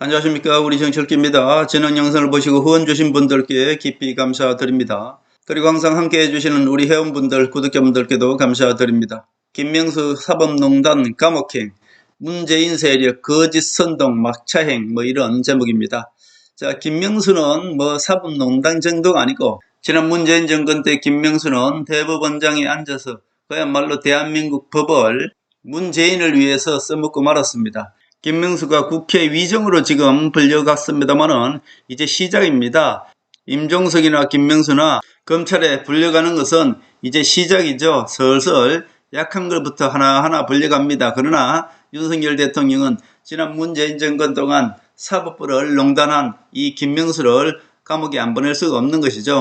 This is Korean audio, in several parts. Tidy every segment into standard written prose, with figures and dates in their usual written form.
안녕하십니까. 우리 정철기입니다. 지난 영상을 보시고 후원 주신 분들께 깊이 감사드립니다. 그리고 항상 함께 해주시는 우리 회원분들, 구독자분들께도 감사드립니다. 김명수 사법농단 감옥행, 문재인 세력 거짓 선동 막차행 이런 제목입니다. 자, 김명수는 사법농단 정도가 아니고 지난 문재인 정권 때 김명수는 대법원장에 앉아서 그야말로 대한민국 법을 문재인을 위해서 써먹고 말았습니다. 김명수가 국회 위정으로 지금 불려갔습니다만은 이제 시작입니다. 임종석이나 김명수나 검찰에 불려가는 것은 이제 시작이죠. 슬슬 약한 것부터 하나하나 불려갑니다. 그러나 윤석열 대통령은 지난 문재인 정권 동안 사법부를 농단한 이 김명수를 감옥에 안 보낼 수가 없는 것이죠.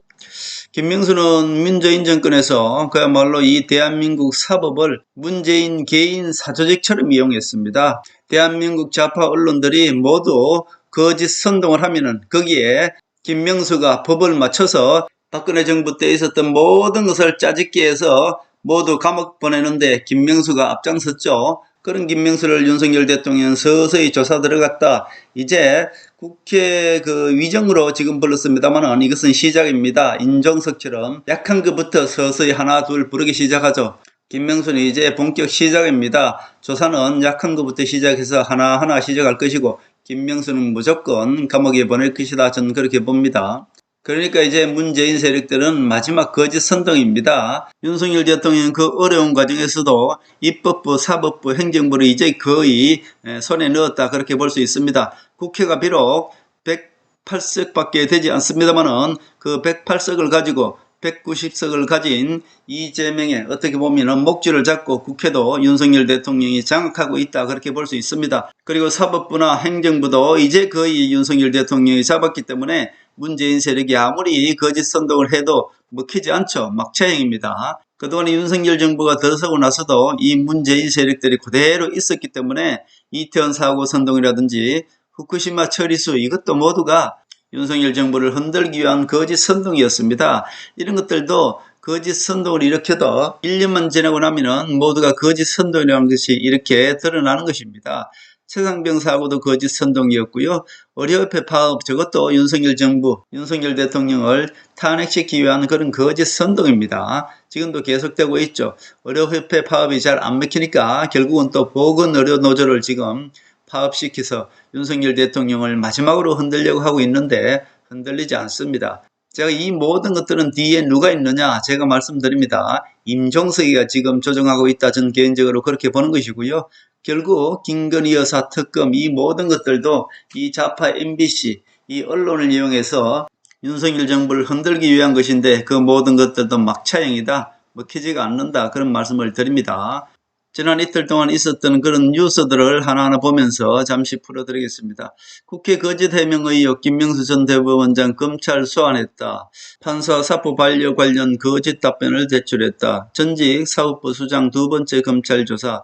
김명수는 문재인 정권에서 그야말로 이 대한민국 사법을 문재인 개인 사조직처럼 이용했습니다. 대한민국 좌파 언론들이 모두 거짓 선동을 하면은 거기에 김명수가 법을 맞춰서 박근혜 정부 때 있었던 모든 것을 짜집기 해서 모두 감옥 보내는데 김명수가 앞장섰죠. 그런 김명수를 윤석열 대통령은 서서히 조사 들어갔다. 이제 국회 위정으로 지금 불렀습니다만 이것은 시작입니다. 임종석처럼 약한 것부터 서서히 하나 둘 부르기 시작하죠. 김명수는 이제 본격 시작입니다. 조사는 약한 것부터 시작해서 하나하나 시작할 것이고 김명수는 무조건 감옥에 보낼 것이다. 저는 그렇게 봅니다. 그러니까 이제 문재인 세력들은 마지막 거짓 선동입니다. 윤석열 대통령은 그 어려운 과정에서도 입법부, 사법부, 행정부를 이제 거의 손에 넣었다. 그렇게 볼 수 있습니다. 국회가 비록 108석밖에 되지 않습니다만은 그 108석을 가지고 190석을 가진 이재명의 어떻게 보면 목줄을 잡고 국회도 윤석열 대통령이 장악하고 있다. 그렇게 볼 수 있습니다. 그리고 사법부나 행정부도 이제 거의 윤석열 대통령이 잡았기 때문에 문재인 세력이 아무리 거짓 선동을 해도 먹히지 않죠. 막차행입니다. 그동안 윤석열 정부가 들어서고 나서도 이 문재인 세력들이 그대로 있었기 때문에 이태원 사고 선동이라든지 후쿠시마 처리수 이것도 모두가 윤석열 정부를 흔들기 위한 거짓 선동이었습니다. 이런 것들도 거짓 선동을 일으켜도 1년만 지나고 나면은 모두가 거짓 선동이라는 것이 이렇게 드러나는 것입니다. 최상병 사고도 거짓 선동이었고요. 의료협회 파업 저것도 윤석열 정부, 윤석열 대통령을 탄핵시키기 위한 그런 거짓 선동입니다. 지금도 계속되고 있죠. 의료협회 파업이 잘 안 먹히니까 결국은 또 보건의료노조를 지금 파업시켜서 윤석열 대통령을 마지막으로 흔들려고 하고 있는데 흔들리지 않습니다. 제가 이 모든 것들은 뒤에 누가 있느냐 제가 말씀드립니다. 임종석이가 지금 조정하고 있다. 저는 개인적으로 그렇게 보는 것이고요. 결국 김건희 여사 특검 이 모든 것들도 이 좌파 MBC 이 언론을 이용해서 윤석열 정부를 흔들기 위한 것인데 그 모든 것들도 막차형이다. 먹히지가 않는다. 그런 말씀을 드립니다. 지난 이틀 동안 있었던 그런 뉴스들을 하나하나 보면서 잠시 풀어드리겠습니다. 국회 거짓 해명 의혹 김명수 전 대법원장 검찰 소환했다. 판사 사포 반려 관련 거짓 답변을 제출했다. 전직 사법부 수장 두 번째 검찰 조사.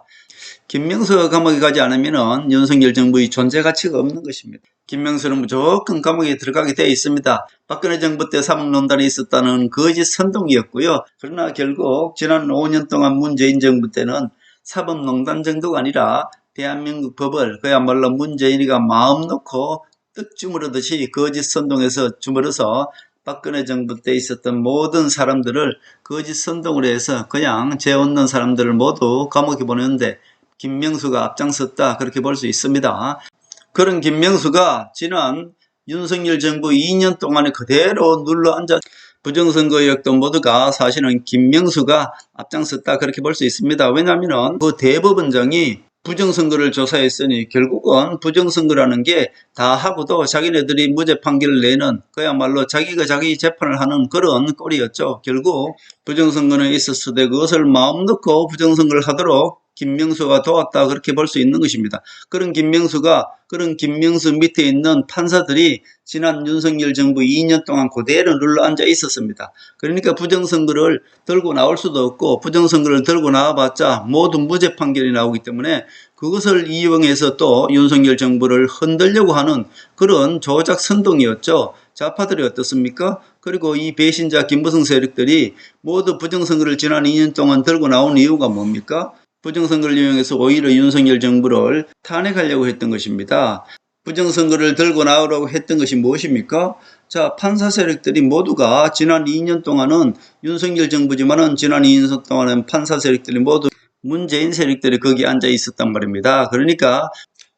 김명수가 감옥에 가지 않으면 윤석열 정부의 존재 가치가 없는 것입니다. 김명수는 무조건 감옥에 들어가게 되어 있습니다. 박근혜 정부 때 사법농단이 있었다는 거짓 선동이었고요. 그러나 결국 지난 5년 동안 문재인 정부 때는 사법농단 정도가 아니라 대한민국 법을 그야말로 문재인이가 마음 놓고 떡 주무르듯이 거짓 선동해서 주무러서 박근혜 정부 때 있었던 모든 사람들을 거짓 선동을 해서 그냥 죄 없는 사람들을 모두 감옥에 보내는데 김명수가 앞장섰다. 그렇게 볼 수 있습니다. 그런 김명수가 지난 윤석열 정부 2년 동안에 그대로 눌러앉아 부정선거 의혹도 모두가 사실은 김명수가 앞장섰다. 그렇게 볼 수 있습니다. 왜냐하면 그 대법원장이 부정선거를 조사했으니 결국은 부정선거라는 게 다 하고도 자기네들이 무죄 판결을 내는 그야말로 자기가 자기 재판을 하는 그런 꼴이었죠. 결국 부정선거는 있었으되 그것을 마음 놓고 부정선거를 하도록 김명수가 도왔다. 그렇게 볼 수 있는 것입니다. 그런 김명수 밑에 있는 판사들이 지난 윤석열 정부 2년 동안 그대로 눌러앉아 있었습니다. 그러니까 부정선거를 들고 나올 수도 없고 부정선거를 들고 나와봤자 모두 무죄 판결이 나오기 때문에 그것을 이용해서 또 윤석열 정부를 흔들려고 하는 그런 조작 선동이었죠. 좌파들이 어떻습니까? 그리고 이 배신자 김무성 세력들이 모두 부정선거를 지난 2년 동안 들고 나온 이유가 뭡니까? 부정선거를 이용해서 오히려 윤석열 정부를 탄핵하려고 했던 것입니다. 부정선거를 들고 나오라고 했던 것이 무엇입니까? 자, 판사 세력들이 모두가 지난 2년 동안은 윤석열 정부지만은 지난 2년 동안은 판사 세력들이 모두 문재인 세력들이 거기 앉아 있었단 말입니다. 그러니까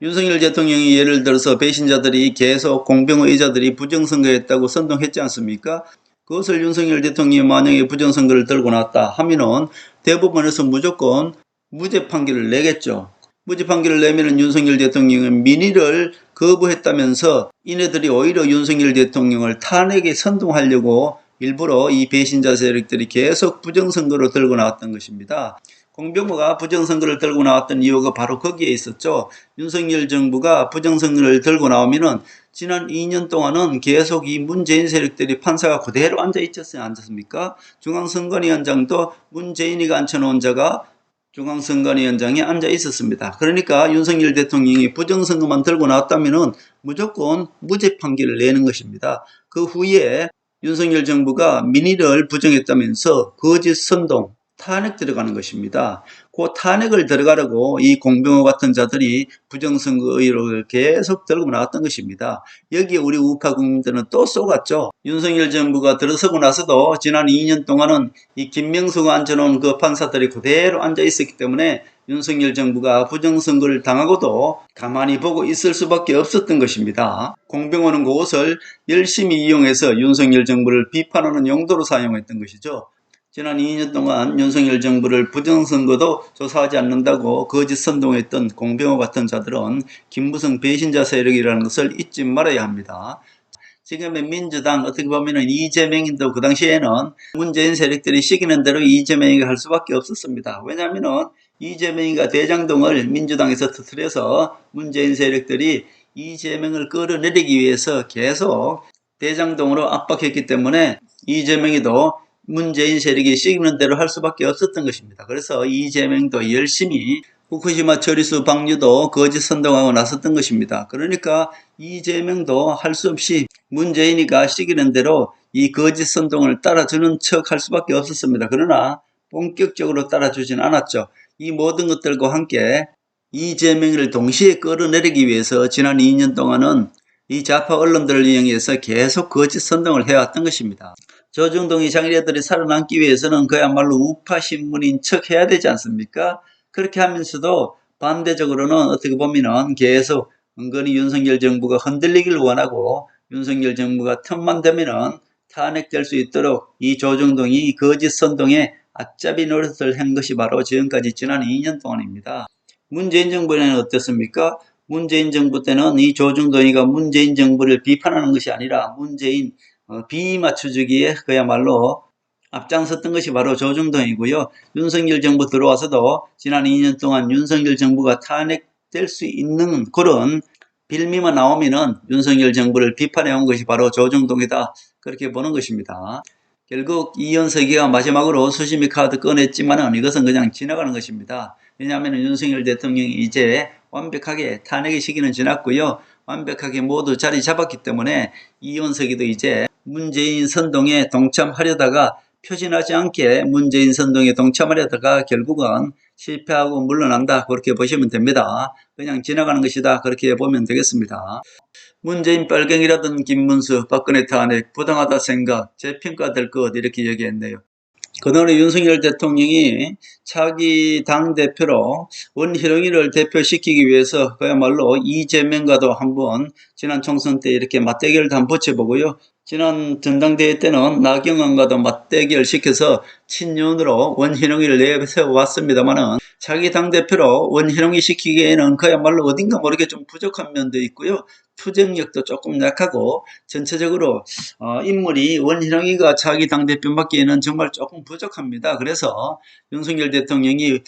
윤석열 대통령이 예를 들어서 배신자들이 계속 공병호 의자들이 부정선거했다고 선동했지 않습니까? 그것을 윤석열 대통령이 만약에 부정선거를 들고 나왔다 하면은 대법원에서 무조건 무죄 판결을 내겠죠. 무죄 판결을 내면은 윤석열 대통령은 민의를 거부했다면서 이네들이 오히려 윤석열 대통령을 탄핵에 선동하려고 일부러 이 배신자 세력들이 계속 부정선거로 들고 나왔던 것입니다. 공병호가 부정선거를 들고 나왔던 이유가 바로 거기에 있었죠. 윤석열 정부가 부정선거를 들고 나오면은 지난 2년 동안은 계속 이 문재인 세력들이 판사가 그대로 앉아 있었어요. 앉았습니까? 중앙선관위원장도 문재인이가 앉혀놓은 자가 중앙선관위원장에 앉아 있었습니다. 그러니까 윤석열 대통령이 부정선거만 들고 나왔다면은 무조건 무죄 판결을 내는 것입니다. 그 후에 윤석열 정부가 민의를 부정했다면서 거짓 선동, 탄핵 들어가는 것입니다. 그 탄핵을 들어가려고 이 공병호 같은 자들이 부정선거 의혹을 계속 들고 나왔던 것입니다. 여기에 우리 우파 국민들은 또 쏘갔죠. 윤석열 정부가 들어서고 나서도 지난 2년 동안은 이 김명수가 앉혀놓은 그 판사들이 그대로 앉아 있었기 때문에 윤석열 정부가 부정선거를 당하고도 가만히 보고 있을 수밖에 없었던 것입니다. 공병호는 그것을 열심히 이용해서 윤석열 정부를 비판하는 용도로 사용했던 것이죠. 지난 2년 동안 윤석열 정부를 부정선거도 조사하지 않는다고 거짓 선동했던 공병호 같은 자들은 김무성 배신자 세력이라는 것을 잊지 말아야 합니다. 지금의 민주당 어떻게 보면 이재명도 그 당시에는 문재인 세력들이 시키는 대로 이재명이가 할 수밖에 없었습니다. 왜냐하면 이재명이가 대장동을 민주당에서 터뜨려서 문재인 세력들이 이재명을 끌어내리기 위해서 계속 대장동으로 압박했기 때문에 이재명이도 문재인 세력이 시키는 대로 할 수밖에 없었던 것입니다. 그래서 이재명도 열심히 후쿠시마 처리수 방류도 거짓 선동하고 나섰던 것입니다. 그러니까 이재명도 할 수 없이 문재인이가 시키는 대로 이 거짓 선동을 따라주는 척 할 수밖에 없었습니다. 그러나 본격적으로 따라주진 않았죠. 이 모든 것들과 함께 이재명을 동시에 끌어내리기 위해서 지난 2년 동안은 이 좌파 언론들을 이용해서 계속 거짓 선동을 해왔던 것입니다. 조중동이 자기네들이 살아남기 위해서는 그야말로 우파 신문인 척 해야 되지 않습니까? 그렇게 하면서도 반대적으로는 어떻게 보면은 계속 은근히 윤석열 정부가 흔들리기를 원하고 윤석열 정부가 틈만 되면은 탄핵될 수 있도록 이 조중동이 거짓 선동에 앞잡이 노릇을 한 것이 바로 지금까지 지난 2년 동안입니다. 문재인 정부에는 어땠습니까? 문재인 정부 때는 이 조중동이가 문재인 정부를 비판하는 것이 아니라 문재인 비맞춰주기에 그야말로 앞장섰던 것이 바로 조중동이고요. 윤석열 정부 들어와서도 지난 2년 동안 윤석열 정부가 탄핵될 수 있는 그런 빌미만 나오면은 윤석열 정부를 비판해온 것이 바로 조중동이다. 그렇게 보는 것입니다. 결국 이현석이가 마지막으로 수심이 카드 꺼냈지만은 이것은 그냥 지나가는 것입니다. 왜냐하면 윤석열 대통령이 이제 완벽하게 탄핵의 시기는 지났고요. 완벽하게 모두 자리 잡았기 때문에 이현석이도 이제 문재인 선동에 동참하려다가 표신하지 않게 문재인 선동에 동참하려다가 결국은 실패하고 물러난다. 그렇게 보시면 됩니다. 그냥 지나가는 것이다. 그렇게 보면 되겠습니다. 문재인 빨갱이라던 김문수, 박근혜 탄핵, 부당하다 생각, 재평가될 것 이렇게 얘기했네요. 그동안에 윤석열 대통령이 차기 당대표로 원희룡이를 대표시키기 위해서 그야말로 이재명과도 한번 지난 총선 때 이렇게 맞대결도 한번 붙여보고요. 지난 전당대회 때는 나경원과도 맞대결 시켜서 친윤으로 원희룡이를 내세워왔습니다만은 자기 당대표로 원희룡이 시키기에는 그야말로 어딘가 모르게 좀 부족한 면도 있고요. 투쟁력도 조금 약하고 전체적으로 인물이 원희룡이가 자기 당대표 맡기에는 정말 조금 부족합니다. 그래서 윤석열 대통령이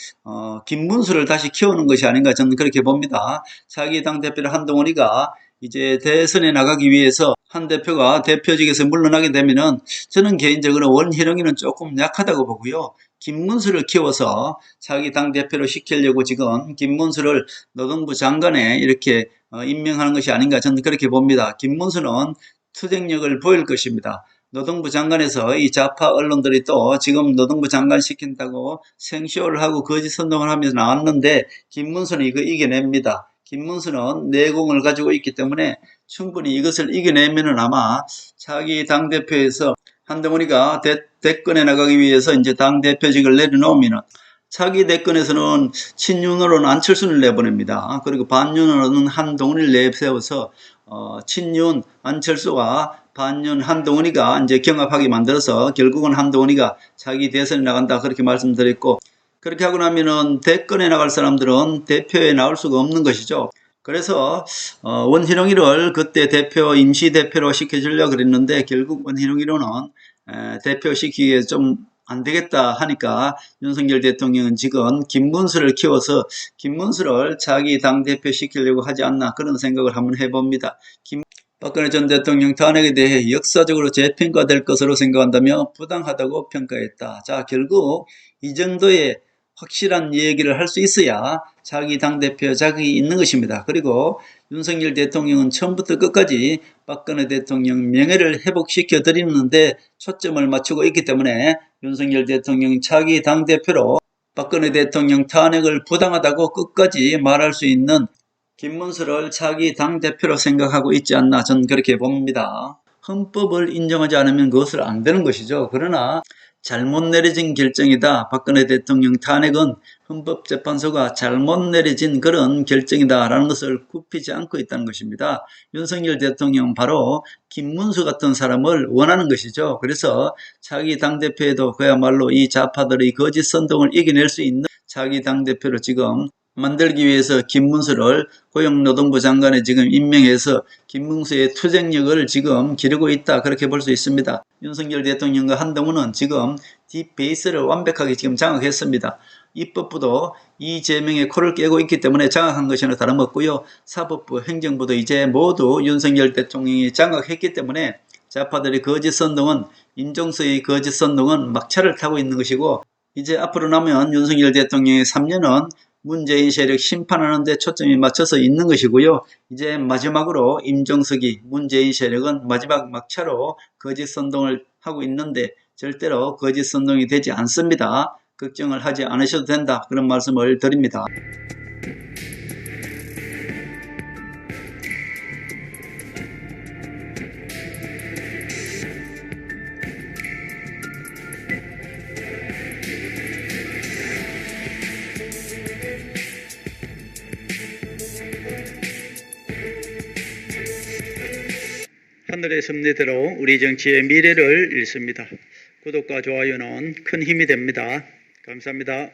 김문수를 다시 키우는 것이 아닌가 저는 그렇게 봅니다. 자기 당대표를 한동훈이가 이제 대선에 나가기 위해서 한 대표가 대표직에서 물러나게 되면은 저는 개인적으로 원희룡이는 조금 약하다고 보고요. 김문수를 키워서 자기 당대표로 시키려고 지금 김문수를 노동부 장관에 이렇게 임명하는 것이 아닌가 저는 그렇게 봅니다. 김문수는 투쟁력을 보일 것입니다. 노동부 장관에서 이 좌파 언론들이 또 지금 노동부 장관 시킨다고 생쇼를 하고 거짓 선동을 하면서 나왔는데 김문수는 이거 이겨냅니다. 김문수는 내공을 가지고 있기 때문에 충분히 이것을 이겨내면은 아마 차기 당대표에서 한동훈이가 대권에 나가기 위해서 이제 당대표직을 내려놓으면은 차기 대권에서는 친윤으로는 안철수를 내보냅니다. 그리고 반윤으로는 한동훈을 내세워서 친윤 안철수와 반윤 한동훈이가 이제 경합하게 만들어서 결국은 한동훈이가 차기 대선에 나간다 그렇게 말씀드렸고, 그렇게 하고 나면은 대권에 나갈 사람들은 대표에 나올 수가 없는 것이죠. 그래서 원희룡이를 그때 임시 대표로 시켜주려고 그랬는데 결국 원희룡이로는 대표 시키기 위해 좀 안 되겠다 하니까 윤석열 대통령은 지금 김문수를 키워서 김문수를 자기 당대표 시키려고 하지 않나 그런 생각을 한번 해봅니다. 박근혜 전 대통령 탄핵에 대해 역사적으로 재평가될 것으로 생각한다며 부당하다고 평가했다. 자, 결국 이 정도의 확실한 얘기를 할 수 있어야 자기 당대표 자격이 있는 것입니다. 그리고 윤석열 대통령은 처음부터 끝까지 박근혜 대통령 명예를 회복시켜 드리는데 초점을 맞추고 있기 때문에 윤석열 대통령 차기 당대표로 박근혜 대통령 탄핵을 부당하다고 끝까지 말할 수 있는 김문수를 차기 당대표로 생각하고 있지 않나 저는 그렇게 봅니다. 헌법을 인정하지 않으면 그것을 안 되는 것이죠. 그러나 잘못 내려진 결정이다. 박근혜 대통령 탄핵은 헌법재판소가 잘못 내려진 그런 결정이다라는 것을 굽히지 않고 있다는 것입니다. 윤석열 대통령은 바로 김문수 같은 사람을 원하는 것이죠. 그래서 차기 당대표에도 그야말로 이 좌파들의 거짓 선동을 이겨낼 수 있는 차기 당대표로 지금 만들기 위해서 김문수를 고용노동부 장관에 지금 임명해서 김문수의 투쟁력을 지금 기르고 있다. 그렇게 볼 수 있습니다. 윤석열 대통령과 한동훈은 지금 뒷베이스를 완벽하게 지금 장악했습니다. 입법부도 이재명의 코를 깨고 있기 때문에 장악한 것이나 다름없고요. 사법부, 행정부도 이제 모두 윤석열 대통령이 장악했기 때문에 좌파들의 거짓 선동은, 임종서의 거짓 선동은 막차를 타고 있는 것이고, 이제 앞으로 나면 윤석열 대통령의 3년은 문재인 세력 심판하는 데 초점이 맞춰서 있는 것이고요. 이제 마지막으로 임종석이 문재인 세력은 마지막 막차로 거짓 선동을 하고 있는데 절대로 거짓 선동이 되지 않습니다. 걱정을 하지 않으셔도 된다. 그런 말씀을 드립니다. 하늘의 섭리대로 우리 정치의 미래를 읽습니다. 구독과 좋아요는 큰 힘이 됩니다. 감사합니다.